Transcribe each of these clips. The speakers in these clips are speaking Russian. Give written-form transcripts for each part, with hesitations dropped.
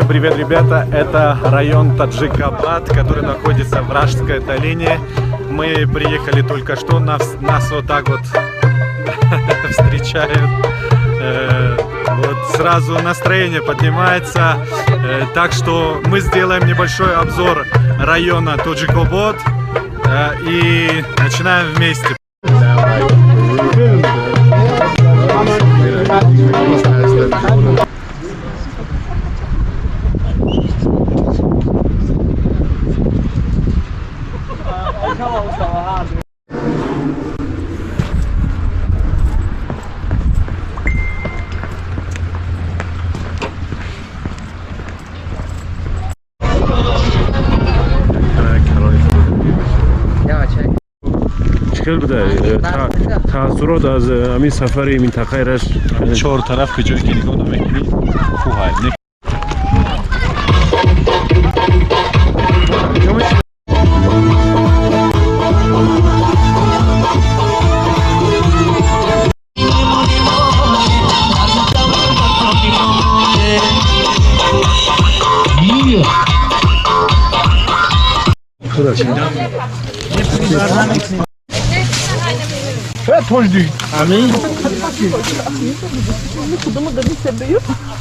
Привет, ребята! Это район Таджикабад, который находится в Рашской долине. Мы приехали только что, нас вот так вот встречают. Вот сразу настроение поднимается. Так что мы сделаем небольшой обзор района Таджикабад и начинаем вместе. تاثیرات از همین سفر منطقه رش چهار طرف که جایی که نگاه نمیکنی کوه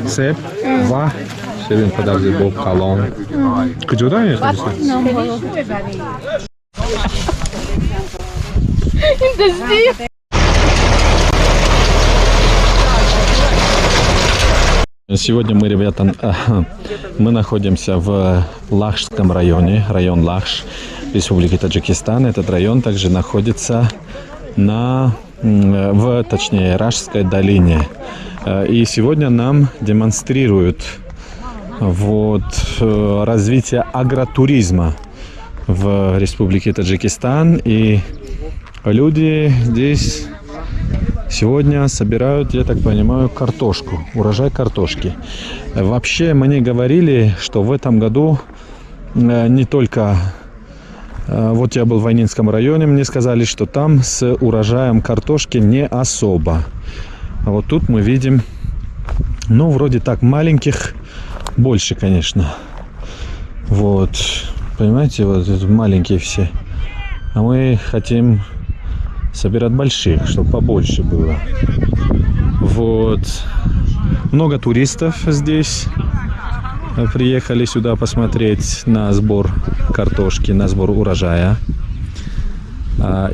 سب و شبین подожди боб калон куда ехали? Сегодня мы, ребята, мы находимся в Лахшском районе, район Лахш, Республики Таджикистан. Этот район также находится точнее, Рашской долине. И сегодня нам демонстрируют развитие агротуризма в Республике Таджикистан. И люди здесь сегодня собирают, я так понимаю, картошку, урожай картошки. Вообще мне говорили, что в этом году не только... Вот я был в Войнинском районе, мне сказали, что там с урожаем картошки не особо. А вот тут мы видим, ну, вроде так маленьких, больше, конечно. Вот, понимаете, вот маленькие все. А мы хотим собирать больших, чтобы побольше было. Вот, много туристов здесь. Приехали сюда посмотреть на сбор картошки, на сбор урожая.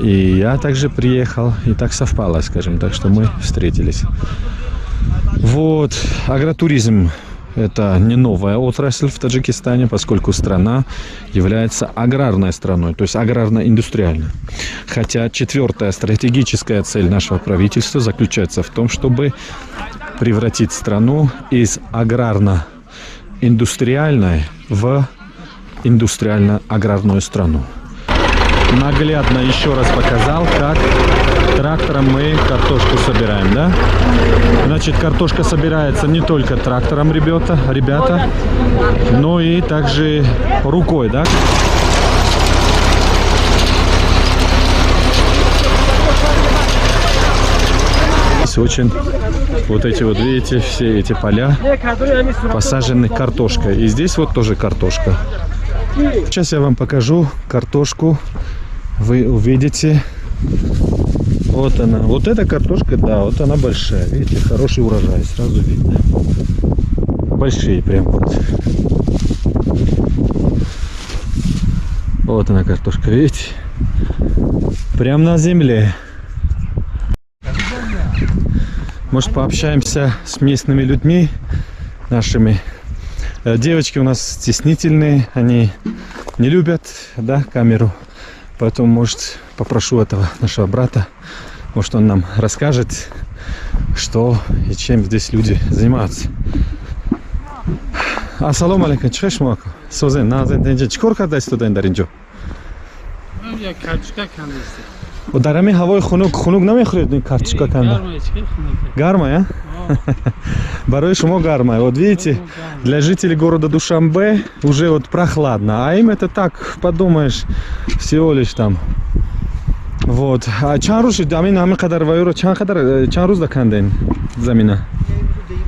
И я также приехал, и так совпало, скажем так, что мы встретились. Вот, агротуризм – это не новая отрасль в Таджикистане, поскольку страна является аграрной страной, то есть аграрно-индустриальной. Хотя четвертая стратегическая цель нашего правительства заключается в том, чтобы превратить страну из аграрно-индустриальной в индустриально-аграрную страну. Наглядно еще раз показал, как трактором мы картошку собираем, да? Значит, картошка собирается не только трактором, ребята, но и также рукой, да? Очень вот эти вот, видите, все эти поля посажены картошкой. И здесь вот тоже картошка. Сейчас я вам покажу картошку. Вы увидите. Вот она. Вот эта картошка, да, вот она большая. Видите, хороший урожай, сразу видно. Большие прям вот. Вот она картошка, видите? Прям на земле. Может, пообщаемся с местными людьми нашими. Девочки у нас стеснительные, они не любят, да, камеру. Поэтому, может, попрошу этого нашего брата, может, он нам расскажет, что и чем здесь люди занимаются. Ассаламу алейкум, чешмаку. Созен, назен, деньги. Чкор кадайс туда индаринджо. Я картошка кандис. در همین هوای خنک نمیخورید картошка کنده. Гарма, Барой шумо гарма. Вот видите, для жителей города Душанбе уже вот прохладно, а им это так, подумаешь, всего лишь там. Вот. А чанд руз амин ҳамин қадар вайро чанд руз да канден замина?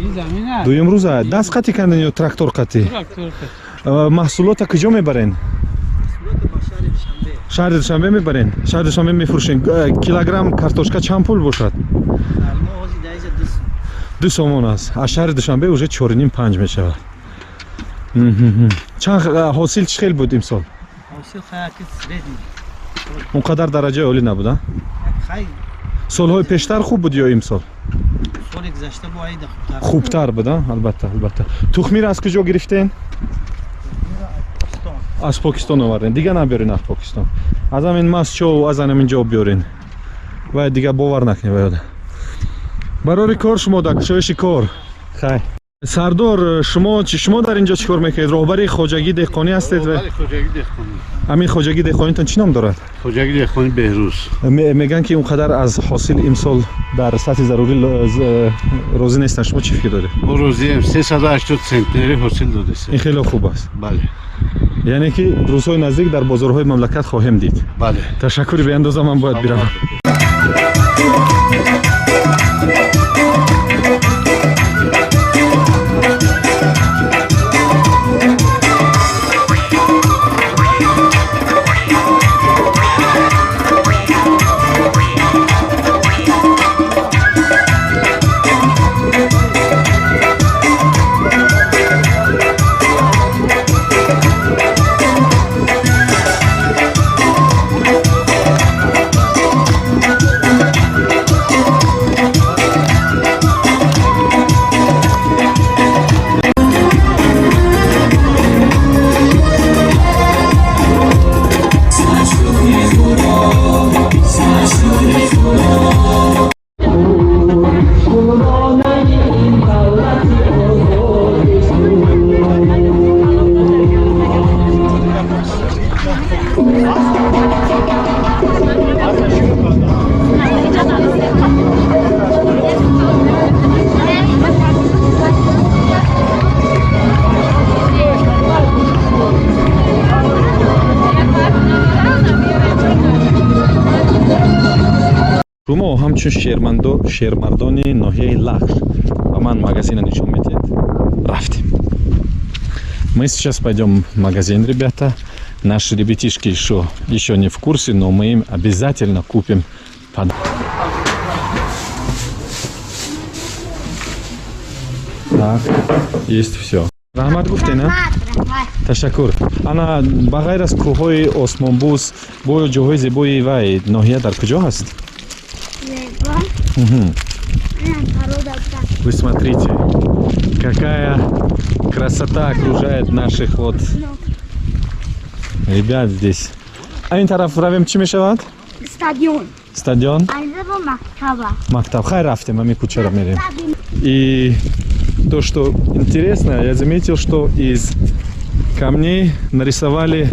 این زمین هست дуюм рӯза даст қатӣ кардин ё трактор қатӣ تراکتور کش маҳсулота куҷо мебарен шаҳри душанбе мебарен шаҳри душанбе мефурӯшен килограмм картошка чанд пул бошад 2 сомон аст аз шаҳри душанбе уже 4,5-5 мешавад чанд ҳосил чӣ хел буд имсол он қадар дараҷаи олӣ набуд а солҳои пештар хуб буд ё имсол хубтар буд а албатта тухмиро аз куҷо гирифтен аз покистон оварден дига набиёрен аз покистон аз ҳамин масчов аз ҳаминҷо биёрен ва дига бовар накунед баёда барори кор шумо дар кушоиши кор хай сардор шумо дар инҷо чӣ кор мекунед роҳбари хоҷагӣ деҳқонӣ ҳастед خوجگی دهقانی ҳамин хоҷагӣ деҳқонитон чӣ ном дорад خوجگی دهقانی بهروز мегӯянд ки он қадар аз ҳосил имсол дар сатҳи зарурӣ розӣ нестанд шумо чӣ фикр доред ما روزی 380 центнери حاصل داده ин хело хуб аст بله яъне ки рӯзҳои наздик дар бозорҳои мамлакат хоҳем дид بله ташаккури беандоза ман бояд биравам шумо ҳамчун шермардони ноҳияи лахш ба ман магазина нишон медиҳед рафтем мы сейчас пойдем в магазин ребята наши ребятишки еще не в курсе но мы им обязательно купим так есть все раҳмат гуфтена ташаккур ана ба ғайр аз кӯҳҳои осмонбӯс бо ҷоҳои зебои вай ноҳия дар куҷо ҳаст Вы смотрите, какая красота окружает наших вот ребят здесь. А ин тараф равем чӣ мешавад? Стадион. Мактаб. Хай рафтем, а мы кучера мерем. И то, что интересно, я заметил, что из камней нарисовали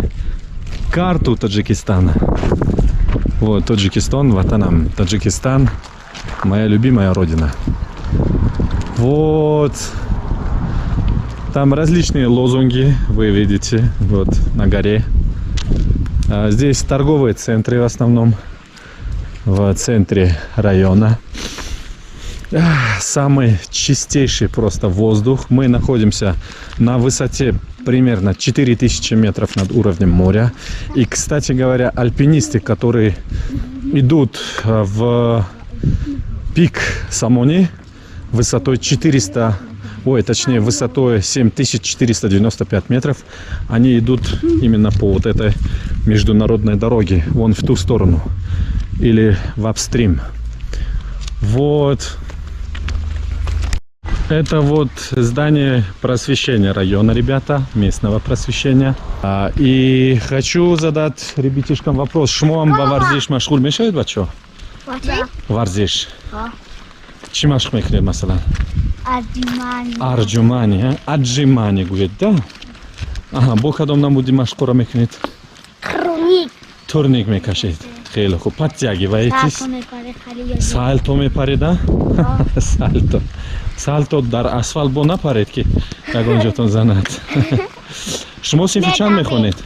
карту Таджикистана. Вот, Таджикистан, ватанам. Таджикистан, моя любимая родина. Вот. Там различные лозунги, вы видите, вот на горе. Здесь торговые центры в основном, в центре района. Самый чистейший просто воздух. Мы находимся на высоте примерно 4000 метров над уровнем моря. И, кстати говоря, альпинисты, которые идут в пик Самони высотой высотой 7495 метров, они идут именно по вот этой международной дороге, вон в ту сторону, или в апстрим. Вот. Это вот здание просвещения района, ребята, местного просвещения. И хочу задать ребятишкам вопрос. Шмуам баварзиш машгул мешает бачо? Варзиш. Чи машг мекунед масалан? Арҷумани. Аджимани гӯед, да? Аҳа, бо кадом намуди машқро мекунед? Турник мекашед. Хеле хуб. Подтяги ваетис? Сальто мепаред, а? Сальто. Сальто дар асфалт бо напаред ки ягонҷотон занад. шумо синфи чанд мехонед?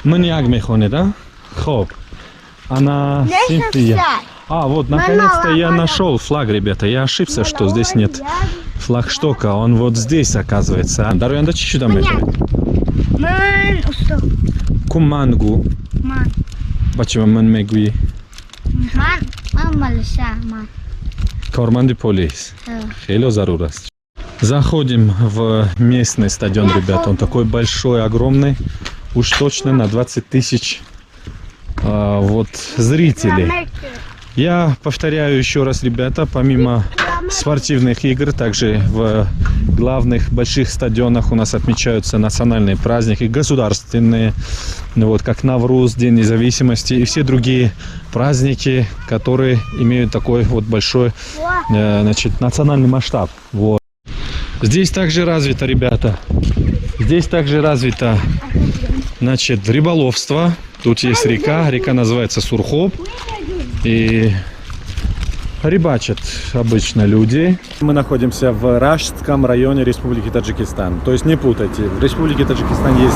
Ман як мехонед, а? Хоб. Ана синфи як. А, вот, наконец-то я нашел флаг, ребята. Я ошибся, что здесь нет флагштока. Он вот здесь, оказывается. Даруянда чуть-чуть там Мен усто. Кумангу. Ман. Почему мен мегуи? Ман малыша, ман. Корманди полис. Хело зарураст. Заходим в местный стадион, ребята. Он такой большой, огромный. Уж точно на 20 тысяч вот зрителей. Я повторяю еще раз, ребята, помимо спортивных игр, также в главных больших стадионах у нас отмечаются национальные праздники, государственные, вот, как Навруз, День независимости и все другие праздники, которые имеют такой вот большой значит, национальный масштаб. Вот. Здесь также развито, ребята, здесь также развито, значит, рыболовство. Тут есть река, река называется Сурхоп. И рыбачат обычно люди. Мы находимся в Раштском районе Республики Таджикистан. То есть не путайте. В Республике Таджикистан есть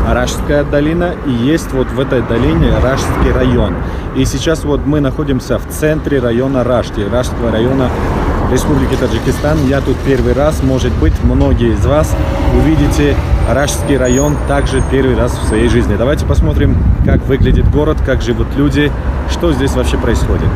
Раштская долина и есть вот в этой долине Раштский район. И сейчас вот мы находимся в центре района Рашти, Раштского района Республики Таджикистан. Я тут первый раз, может быть, многие из вас увидите Раштский район также первый раз в своей жизни. Давайте посмотрим, как выглядит город, как живут люди, что здесь вообще происходит.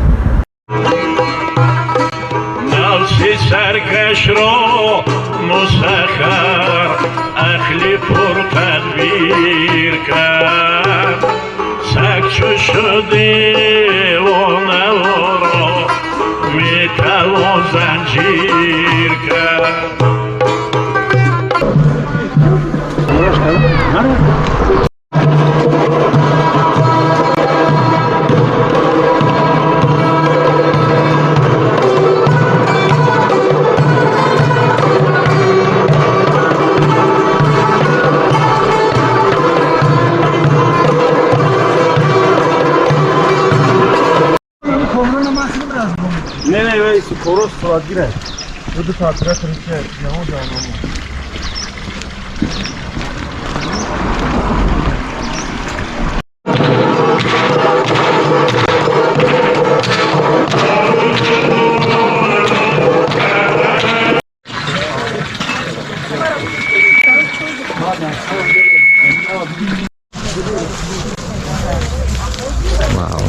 Вау.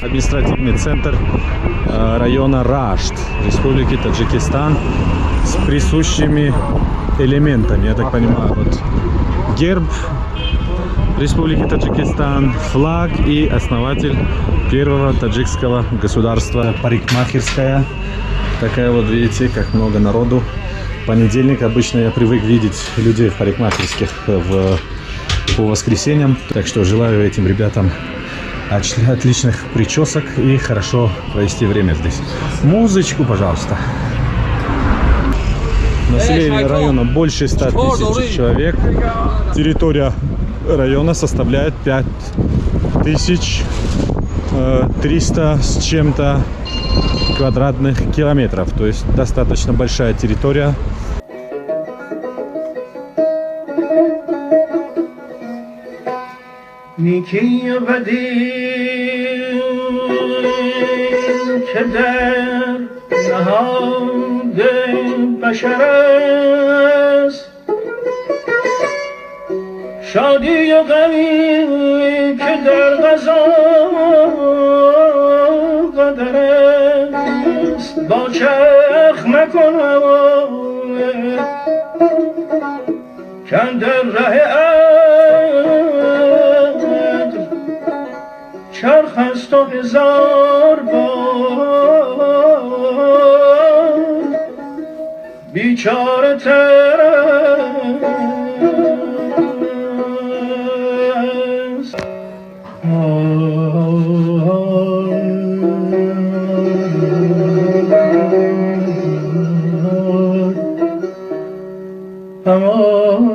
Административный центр района Рашт, Республики Таджикистан, с присущими элементами. Я так понимаю, вот герб Республики Таджикистан, флаг и основатель первого таджикского государства, парикмахерская. Такая вот, видите, как много народу. Понедельник обычно я привык видеть людей в парикмахерских по воскресеньям. Так что желаю этим ребятам отличных причесок и хорошо провести время здесь. Музычку, пожалуйста. Население района больше 100 тысяч человек. Территория района составляет 5300 с чем-то квадратных километров. То есть достаточно большая территория. نیکی و بدی که در نهاد بشر است شادی و غمی که در قضا قدر است با چرخ مکن هوای کاندر ره عقل چرخ است و هزار بار بیچاره تر است امان